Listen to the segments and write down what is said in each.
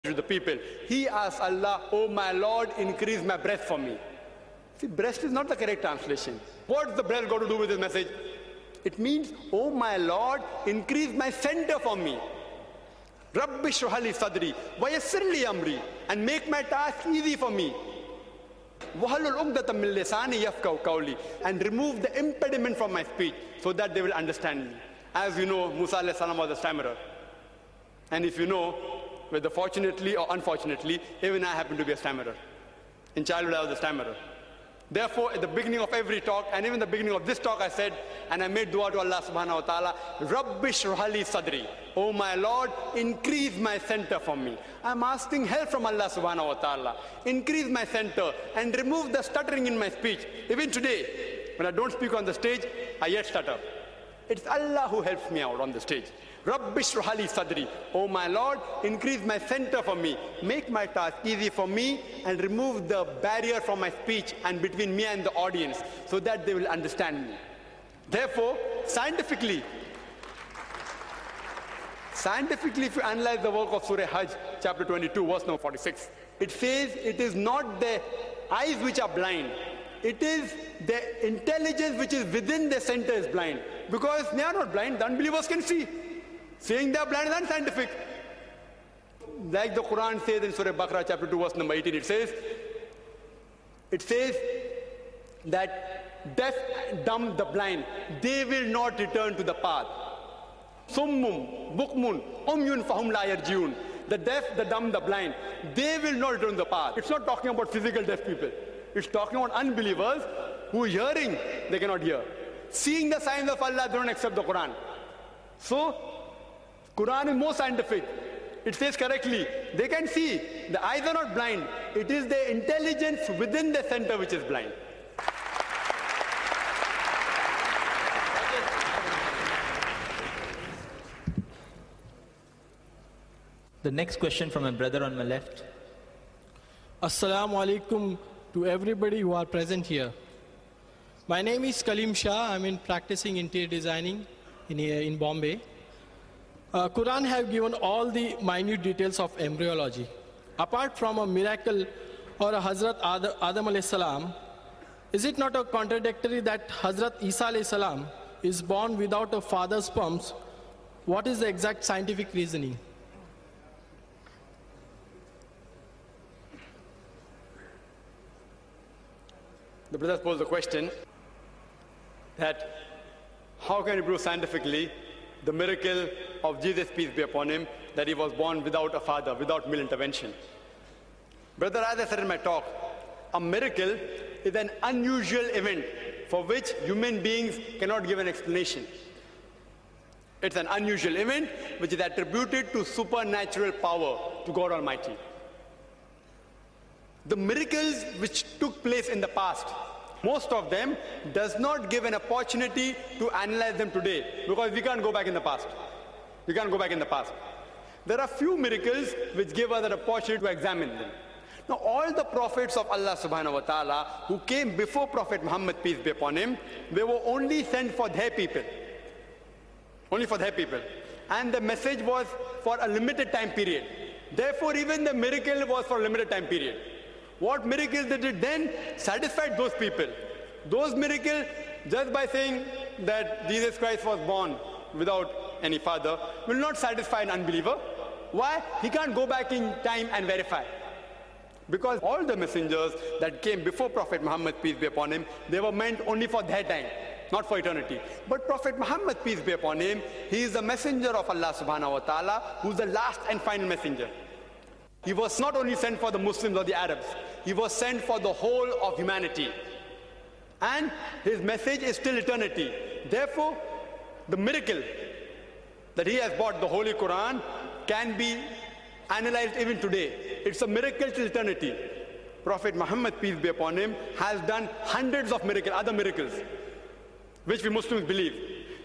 to the people. He asked Allah, "Oh my Lord, increase my breast for me." See, breast is not the correct translation. What's the breast got to do with this message? It means, "Oh my Lord, increase my center for me. Rabbi shrah li sadri wa yassir li amri, and make my task easy for me. Wahlul uqdatam min lisani yafqahu qawli, and remove the impediment from my speech so that they will understand me." As you know, Musa alayhi salam was a stammerer. And if you know, whether fortunately or unfortunately, even I happen to be a stammerer. In childhood, I was a stammerer. Therefore, at the beginning of every talk, and even the beginning of this talk, I said, and I made dua to Allah subhanahu wa ta'ala, "Rabbi shrah li sadri." Oh my Lord, increase my center for me. I'm asking help from Allah subhanahu wa ta'ala. Increase my center and remove the stuttering in my speech. Even today, when I don't speak on the stage, I yet stutter. It's Allah who helps me out on the stage. Rabbi shrah li sadri. Oh my Lord, increase my center for me. Make my task easy for me and remove the barrier from my speech and between me and the audience so that they will understand me. Therefore, scientifically, if you analyze the work of Surah Hajj, chapter 22, verse number 46, it says it is not the eyes which are blind. It is the intelligence which is within the center is blind. Because they are not blind, the unbelievers can see. Saying they are blind is unscientific. Like the Quran says in Surah Baqarah chapter 2 verse number 18, it says that deaf, dumb, the blind, they will not return to the path. Summum, bukmun, umyun fahum la yarjiun. The deaf, the dumb, the blind, they will not return to the path. It's not talking about physical deaf people. It's talking about unbelievers who are hearing, they cannot hear. Seeing the signs of Allah, they don't accept the Quran. So, Quran is more scientific. It says correctly, they can see. The eyes are not blind. It is the intelligence within the center which is blind. The next question from a brother on my left. Assalamu alaikum to everybody who are present here. My name is Kalim Shah. I'm practicing interior designing in Bombay. Quran have given all the minute details of embryology. Apart from a miracle or a Hazrat Adam alayhi salam, is it not a contradictory that Hazrat Isa alayhi salam is born without a father's sperms? What is the exact scientific reasoning? The brother posed the question that how can you prove scientifically the miracle of Jesus, peace be upon him, that he was born without a father, without male intervention. Brother, as I said in my talk, a miracle is an unusual event for which human beings cannot give an explanation. It's an unusual event which is attributed to supernatural power to God Almighty. The miracles which took place in the past, most of them does not give an opportunity to analyze them today because we can't go back in the past. We can't go back in the past. There are few miracles which give us an opportunity to examine them. Now all the prophets of Allah subhanahu wa ta'ala who came before Prophet Muhammad, peace be upon him, they were only sent for their people. Only for their people. And the message was for a limited time period. Therefore even the miracle was for a limited time period. What miracles they did then satisfied those people. Those miracles, just by saying that Jesus Christ was born without any father, will not satisfy an unbeliever. Why? He can't go back in time and verify. Because all the messengers that came before Prophet Muhammad, peace be upon him, they were meant only for their time, not for eternity. But Prophet Muhammad, peace be upon him, he is the messenger of Allah subhanahu wa ta'ala, who is the last and final messenger. He was not only sent for the Muslims or the Arabs, he was sent for the whole of humanity. And his message is still eternity. Therefore, the miracle that he has brought, the Holy Quran, can be analyzed even today. It's a miracle till eternity. Prophet Muhammad, peace be upon him, has done hundreds of miracles, other miracles, which we Muslims believe.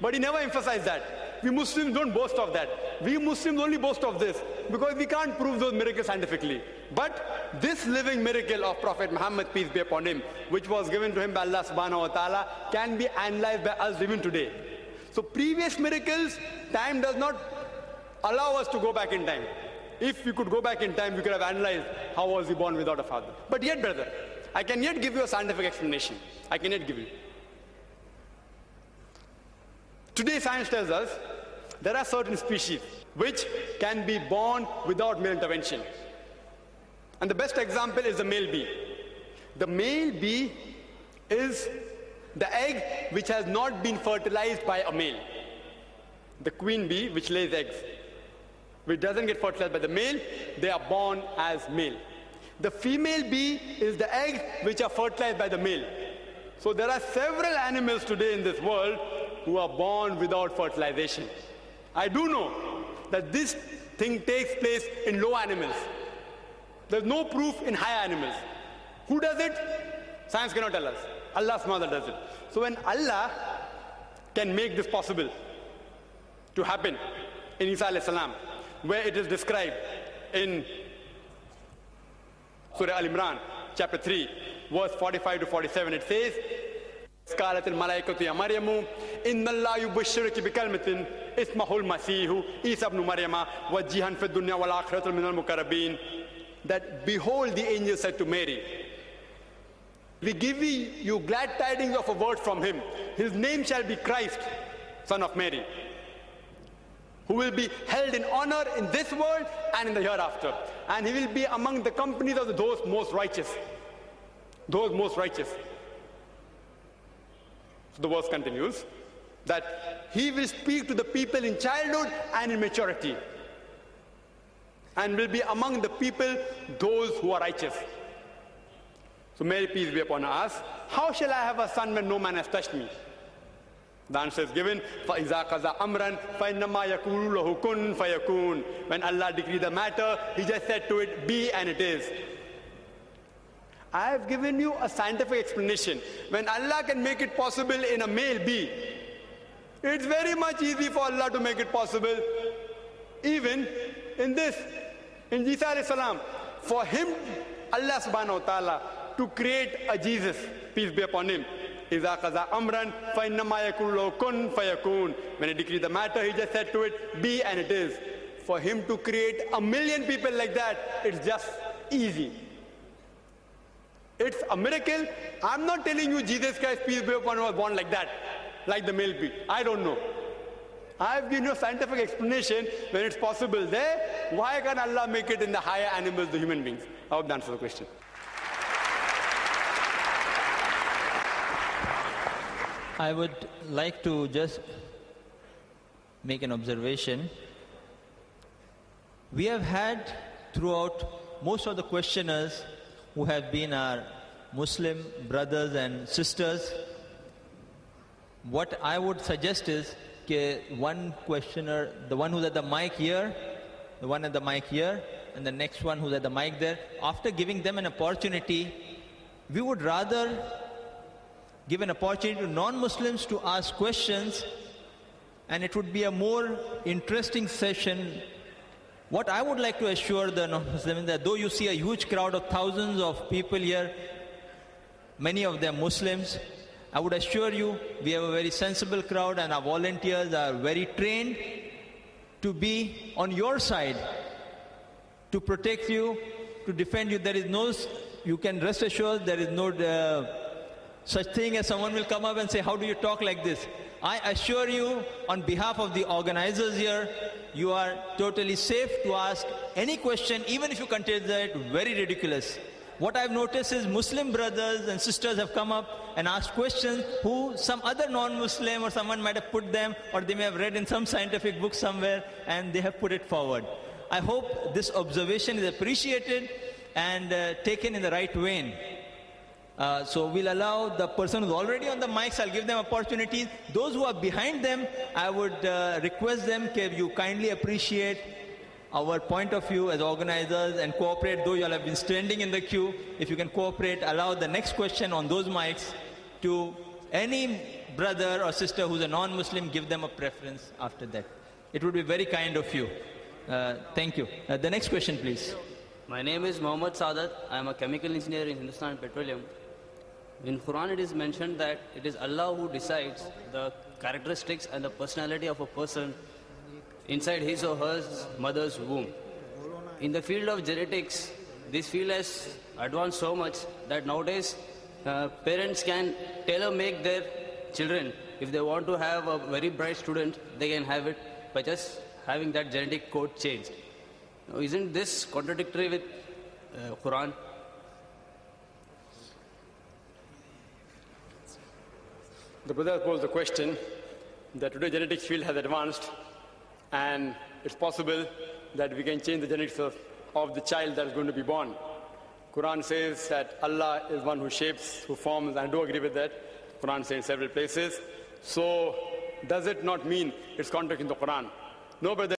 But he never emphasized that. We Muslims don't boast of that. We Muslims only boast of this because we can't prove those miracles scientifically. But this living miracle of Prophet Muhammad, peace be upon him, which was given to him by Allah subhanahu wa ta'ala, can be analyzed by us even today. So previous miracles, time does not allow us to go back in time. if we could go back in time, we could have analyzed how was he born without a father. But yet, brother, I can yet give you a scientific explanation. I can yet give you. Today, science tells us there are certain species which can be born without male intervention. And the best example is the male bee. The male bee is the egg which has not been fertilized by a male. The queen bee which lays eggs, which doesn't get fertilized by the male, they are born as male. The female bee is the eggs which are fertilized by the male. So there are several animals today in this world who are born without fertilization. I do know that this thing takes place in low animals. There's no proof in higher animals. Who does it? Science cannot tell us. Allah's mother does it. So when Allah can make this possible to happen in Isa alayhi salam, where it is described in Surah Al-Imran, chapter 3, verse 45 to 47, it says, قالت الملائكة يا مريم إن الله يبشرك بكلمة اسمه المسيح عيسى ابن مريم وجيها في الدنيا والآخرة من المقربين. That behold, the angel said to Mary, we give you glad tidings of a word from him. His name shall be Christ, son of Mary, who will be held in honor in this world and in the hereafter. And he will be among the companies of those most righteous. Those most righteous. So the verse continues that he will speak to the people in childhood and in maturity, and will be among the people those who are righteous. So Mary, peace be upon her, asks, how shall I have a son when no man has touched me? The answer is given, فَإِذَا قَضَى أَمْرًا فَإِنَّمَا يَقُولُ لَهُ كُن فَيَكُونُ. When Allah decreed the matter, he just said to it, be, and it is. I have given you a scientific explanation. When Allah can make it possible in a male bee, it's very much easy for Allah to make it possible even in this, in Isa alayhi salam. For him, Allah subhanahu wa ta'ala, to create a Jesus, peace be upon him, إِذَا قَضَى أَمْرًا فَإِنَّمَا يَكُونُ لَهُ كُن فَيَكُونُ. When he decreed the matter, he just said to it, be, and it is. For him to create 1 million people like that, it's just easy. It's a miracle. I'm not telling you Jesus Christ, peace be upon him, was born like that, like the male bee. I don't know. I've given you a scientific explanation. When it's possible there, why can't Allah make it in the higher animals, the human beings? I hope that answers the question. I would like to just make an observation. We have had throughout most of the questioners who have been our Muslim brothers and sisters. What I would suggest is one questioner, the one who's at the mic here, the one at the mic here, and the next one who's at the mic there, after giving them an opportunity, we would rather give an opportunity to non-Muslims to ask questions, and it would be a more interesting session. What I would like to assure the non-Muslims is that though you see a huge crowd of thousands of people here, many of them Muslims, I would assure you we have a very sensible crowd, and our volunteers are very trained to be on your side, to protect you, to defend you. There is no, you can rest assured there is no such thing as someone will come up and say, how do you talk like this? I assure you, on behalf of the organizers here, you are totally safe to ask any question, even if you consider it very ridiculous. What I've noticed is Muslim brothers and sisters have come up and asked questions who some other non-Muslim or someone might have put them, or they may have read in some scientific book somewhere, and they have put it forward. I hope this observation is appreciated and taken in the right vein. So we'll allow the person who's already on the mics, I'll give them opportunities. Those who are behind them, I would request them, can you kindly appreciate our point of view as organizers and cooperate, though you all have been standing in the queue. If you can cooperate, allow the next question on those mics to any brother or sister who's a non-Muslim, give them a preference after that. It would be very kind of you. Thank you. The next question, please. My name is Mohammad Sadat. I am a chemical engineer in Hindustan Petroleum. In Quran it is mentioned that it is Allah who decides the characteristics and the personality of a person inside his or her mother's womb. in the field of genetics, this field has advanced so much that nowadays parents can tailor-make their children. If they want to have a very bright student, they can have it by just having that genetic code changed. Now, isn't this contradictory with Quran? The brother posed the question that today genetics field has advanced and it's possible that we can change the genetics of the child that is going to be born. Quran says that Allah is one who shapes, who forms, and I do agree with that. Quran says in several places. So does it not mean it's contradicting the Quran? No, brother.